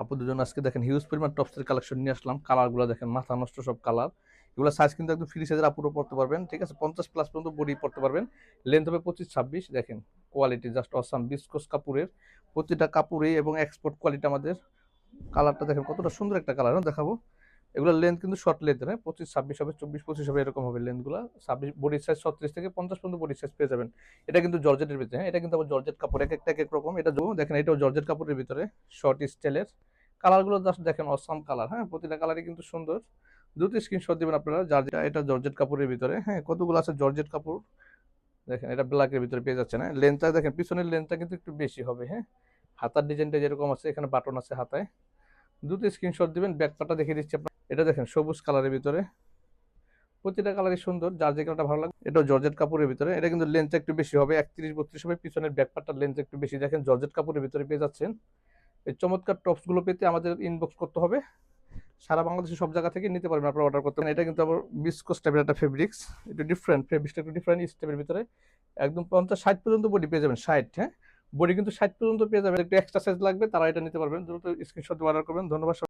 আপুদের জন্য আজকে দেখেন হিউজ পরিমাণ টপসের কালেকশন নিয়ে আসলাম। কালারগুলো দেখেন মাথা নষ্ট সব কালার। এগুলো সাইজ কিন্তু একদম ফ্রি সাইজের আপুরও পড়তে পারবেন, ঠিক আছে? 50+ পর্যন্ত বডি পড়তে পারবেন। লেন্থ হবে 25-26। দেখেন কোয়ালিটি জাস্ট অসাম, বিসকস কাপড়ের। প্রতিটা কাপড়ে এবং এক্সপোর্ট কোয়ালিটি আমাদের। কালারটা দেখেন কতটা সুন্দর একটা কালার, দেখাবো। এগুলো লেন্থ কিন্তু শর্ট লেন্থের, হ্যাঁ, 25-26 হবে, 24-25 হবে, এরকম হবে লেন্থগুলো। 26 বডি সাইজ 36 থেকে 50 পর্যন্ত বডি সাইজ পেয়ে যাবেন। এটা কিন্তু জর্জেটের ভিতরে, হ্যাঁ, এটা কিন্তু আবার জর্জেট কাপড়, এক একটা এক এক রকম। এটা দেখেন, এটাও জর্জেট কাপড়ের ভিতরে, শর্ট স্টাইলের। কালারগুলো জাস্ট দেখেন অসাম কালার, হ্যাঁ, প্রতিটা কালারই কিন্তু সুন্দর। দ্রুত স্ক্রিনশট দিবেন আপনারা, যার যেটা। এটা জর্জেট কাপড়ের ভিতরে, হ্যাঁ, কতগুলো আছে জর্জেট কাপড়। দেখেন এটা ব্ল্যাকের ভিতরে পেয়ে যাচ্ছে না, লেন্থটা দেখেন, পিছনের লেন্থটা কিন্তু একটু বেশি হবে, হ্যাঁ। হাতার ডিজাইনটা যেরকম আছে, এখানে বাটন আছে হাতায়। দ্রুত স্ক্রিনশট দিবেন। ব্যাকপাটা দেখিয়ে দিচ্ছি আপনার। এটা দেখেন সবুজ কালারের ভিতরে, প্রতিটা কালারই সুন্দর, যার যে কালারটা ভালো লাগে। এটা জর্জেট কাপড়ের ভিতরে, এটা কিন্তু লেন্থ একটু বেশি হবে, 31-32 হবে, পিছনের ব্যাকপার্টটার লেন্থ একটু বেশি। দেখেন জর্জেট কাপড়ের ভিতরে পেয়ে যাচ্ছেন। এই চমৎকার টপস গুলো পেতে আমাদের ইনবক্স করতে হবে। সারা বাংলাদেশে সব জায়গা থেকে নিতে পারবেন, আপনারা অর্ডার করতে পারেন। এটা কিন্তু আবার বিসকস টাইপের একটা ফেব্রিক্স, একটু ডিফারেন্ট ফেব্রিক্সটা, একটু ডিফারেন্ট স্টেপের ভিতরে। একদম 50-60 পর্যন্ত বডি পেয়ে যাবেন, 60, হ্যাঁ। বডি কিন্তু 60 পর্যন্ত পেয়ে যাবেন। একটু এক্সট্রা সাইজ লাগবে, তারা এটা নিতে পারবেন। দ্রুত স্ক্রিনশট অর্ডার করবেন। ধন্যবাদ।